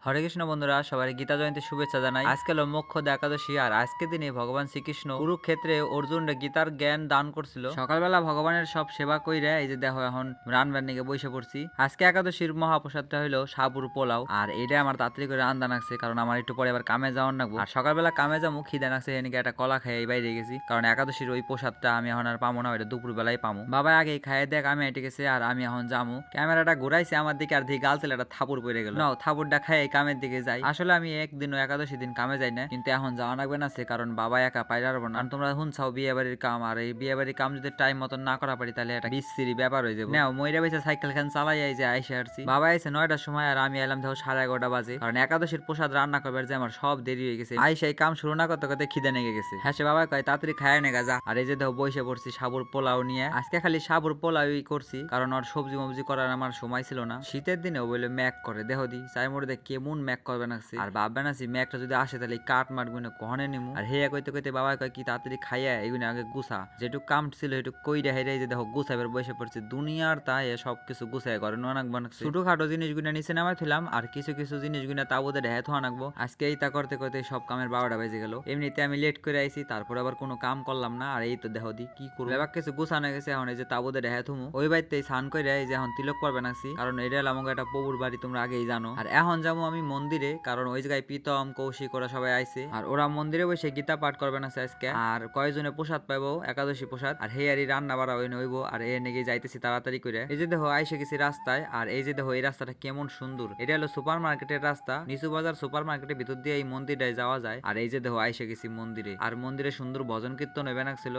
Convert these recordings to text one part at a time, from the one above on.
হরে কৃষ্ণ বন্ধুরা, সবাই গীতা জয়ন্তী শুভেচ্ছা জানাই। আজকে হলো মোক্ষদ একাদশী, আর আজকে দিনে ভগবান শ্রীকৃষ্ণ কুরুক্ষেত্রে অর্জুনরে গীতার জ্ঞান দান করছিল। সকালবেলা ভগবানের সব সেবা কইরা এই যে দেখো এখন রান্নার নিকে বসে পড়ছি। আজকে একাদশীর মহাপ্রসাদটা হলো সাবুর পোলাও, আর এটা আমার তাড়াতাড়ি করে রান্না নাকছে, কারণ আমার একটু পরে আবার কামে যাওয়ার নাকবো। আর সকালবেলা কামে যাবো, খিদে নাকছে, এদিকে একটা কলা খেয়ে বাইরে গেছি, কারণ একাদশীর ওই প্রসাদটা আমি এখন আর পাবো না, ওইটা দুপুর বেলায় পাবো। বাবা আগে খাইয়ে দেখ আমি এটে গেছে, আর আমি এখন যাবো। ক্যামেরাটা ঘুরাইছে আমার দিকে, আর দিকে গাল তেলে একটা থাপুর পড়ে গেল। নাও থাপুরটা খাই কামের দিকে যাই। আসলে আমি একদিনও একাদশী দিন কামে যাই না, কিন্তু এখন যাওয়া লাগবে না, সে কারণ বাবা একা পাই পারবো না। তোমরা শুনছাও বিয়ে বাড়ির কাম, আর এই বিয়ে বাড়ির কাম যদি টাইম মতন না করা পারি তাহলে একটা বিশ্রী ব্যাপার হয়ে যাবে। নাও মইরা বেঁচে সাইকেল খান চালাই যে আইসে আসছি। বাবা আইসে 9টার সময়, আর আমি এলাম দেখো 11:30 বাজে, কারণ একাদশীর প্রসাদ রান্না করবার যে আমার সব দেরি হয়ে গেছে। আইসে এই কাম শুরু না করতে করতে খিদে নেগে গেছে। হ্যাঁ সে বাবা কয় তাড়াতাড়ি খায় নেগা যা। আর এই যে দেখো বসে পড়ছি সাবুর পোলাও নিয়ে। আজকে খালি সাবুর পোলাওই করছি, কারণ ওর সবজি মবজি করার আমার সময় ছিল না। শীতের দিনেও বলে ম্যাক করে দেহ দি চাই মোড়ে কেমন ম্যাক করবে নাকছে। আর ভাববে না ম্যাকটা যদি আসে তাহলে কাঠ মারবো না কহনে নিমু। আর হেয়া কইতে কইতে বাবা কয় কি তাড়াতাড়ি খাইয়া এগুলো আগে গুছা, যেটুক কাম ছিল সেটুক কইরা হেরে যে দেখো গুছাইবার বসে পড়ছে। দুনিয়ার তাই সবকিছু গুছাই করে অনেক বানাচ্ছে। ছোটখাটো জিনিসগুলো নিচে নামাই থইলাম, আর কিছু কিছু জিনিসগুলো তাবুদের হেত আনাকবো। আজকে এইটা করতে করতে সব কামের 12টা বেজে গেল। এমনিতে আমি লেট করে আইছি, তারপর আবার কোনো কাম করলাম না। আর এই তো দেহ দি কি করবো, এবার কিছু গুছানো গেছে। এখন এই যে তাবুদের হেত হুমু ওই বাড়িতে স্নান করে এই যে এখন তিলক করবে নাকছি, কারণ এটা আমাকে একটা প্রভুর বাড়ি, তোমরা আগেই জানো। আর এখন যাবো আমি মন্দিরে, কারণ ওই জায়গায় প্রীতম কৌশিক ওরা সবাই আইছে, আর ওরা মন্দিরে বসে গীতা পাঠ করবে না আজকে। আর কয়েকজনে প্রসাদ পাইবো, একাদশী প্রসাদ, আর হে আরই রান্না বাড়া হইব। আর এ নাকি যাইতেছি তাড়াতাড়ি করে। এই যে দেখো আইসে গেছি রাস্তায়, আর এই যে দেখো এই রাস্তাটা কেমন সুন্দর। এটা হলো সুপার মার্কেটের রাস্তা, নিচু বাজার সুপার মার্কেটের ভিতর দিয়ে এই মন্দিরটায় যাওয়া যায়। আর এই যে দেখো আইসে গেছি মন্দিরে, আর মন্দিরে সুন্দর ভজন কীর্তন হবে নাকছিল।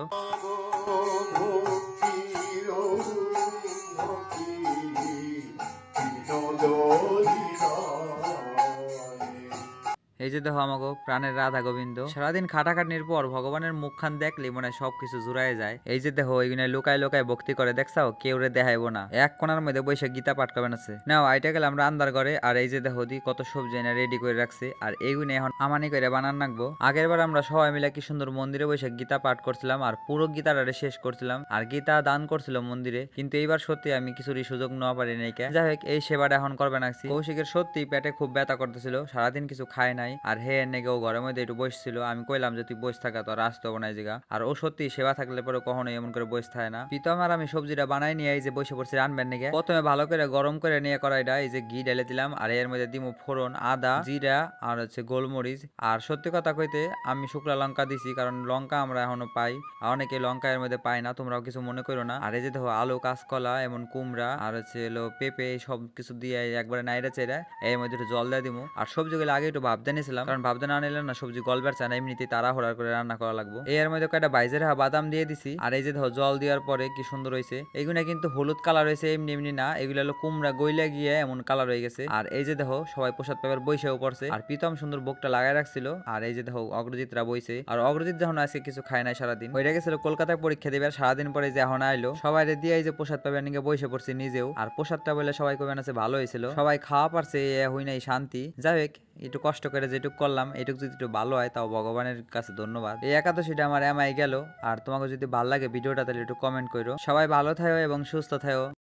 এই যে দেখো আমাকে প্রাণের রাধা গোবিন্দ। সারাদিন খাটাখাটনির পর ভগবানের মুখখান দেখলে মনে হয় সবকিছু জুড়াই যায়। এই যে দেখো এইগুলো লুকায় লুকায় ভক্তি করে দেখছাও, কেউ রে দেখাইবো না, এক কোনার মধ্যে বসে গীতা পাঠ করবেন আছে। নাও আইটা গেলে আমরা আন্দার করে। আর এই যে দেখো দি কত সবজি এনে রেডি করে রাখছে, আর এইগুলো এখন আমানি করে বানান রাখবো। আগের বার আমরা সবাই মিলে কি সুন্দর মন্দিরে বসে গীতা পাঠ করছিলাম, আর পুরো গীতাটা শেষ করছিলাম, আর গীতা দান করছিল মন্দিরে। কিন্তু এইবার সত্যি আমি কিছুরই সুযোগ নেওয়া পারি নাই। যাই হোক এই সেবাটা এখন করবে নাকছি। কৌশিকের সত্যি পেটে খুব ব্যথা করতেছিল, সারাদিন কিছু খায় নাই। আর হে নাকি ও ঘরের মধ্যে একটু বসছিল, আমি কইলাম যে তুই বসে থাকা, তো আসতে হবে না এই জায়গা। আর ও সত্যি সেবা থাকলে পরে কখনোই এমন করে বসে থাকে না। প্রীতম আর আমি সবজিটা বানাই নিয়ে এই যে বসে পড়ছি রানবেন নাকি। প্রথমে ভালো করে গরম করে নিয়ে কড়াইটা এই যে ঘি ঢেলে দিলাম, আর এর মধ্যে দিমু ফোড়ন, আদা, জিরা, আর হচ্ছে গোলমরিচ। আর সত্যি কথা কইতে আমি শুকলা লঙ্কা দিছি, কারণ লঙ্কা আমরা এখনো পাই, আর অনেকে লঙ্কা এর মধ্যে পাই না, তোমরাও কিছু মনে করো না। আর এই যে দেখো আলু, কাঁচকলা, এমন কুমড়া, আর হচ্ছে এলো পেঁপে, সব কিছু দিয়ে একবারে নাইড়া চেড়া এর মধ্যে একটু জল দিয়ে দিমু। আর সবজিগুলো আগে একটু ভাবতে নিয়েছিলাম, কারণ ভাবতে না নিলে না সবজি গলবার চায় না, এমনিতেই তাড়াহুড়া করে রান্না করা লাগবে। এর মধ্যে কয়েকটা বাইজের বাদাম দিয়ে দিছি। আর এই যে ধর জল দেওয়ার পরে কি সুন্দর হয়েছে। এইগুলা কিন্তু হলুদ কালার হয়েছে এমনি এমনি না, এগুলো হলো কুমড়া গইলা গিয়ে এমন কালার হয়ে গেছে। আর এই যে দেখো সবাই প্রসাদ পেপার বইসেও পড়ছে, আর প্রীতম সুন্দর বুকটা লাগাই রাখছিল। আর এই যে দেখো অগ্রজিৎরা বইছে, আর অগ্রজিৎ যখন আজকে কিছু খায় নাই সারাদিন, ওইটা গেছিল কলকাতায় পরীক্ষা দেবে, আর সারাদিন পরে যে এখন আইলো সবাই দিয়ে এই যে প্রসাদ পেপার নিয়ে বইসে পড়ছে নিজেও। আর প্রসাদটা বলে সবাই কবে আছে ভালো হয়েছিল, সবাই খাওয়া পারছে, হই নাই শান্তি। যাই হোক একটু কষ্ট করে যেটুক করলাম, এটুক যদি একটু ভালো হয় তাও ভগবানের কাছে ধন্যবাদ। এই একাদশীটা আমার এমাই গেল। আর তোমাকে যদি ভালো লাগে ভিডিওটা তাহলে একটু কমেন্ট করো। সবাই ভালো থাকো এবং সুস্থ থাকো।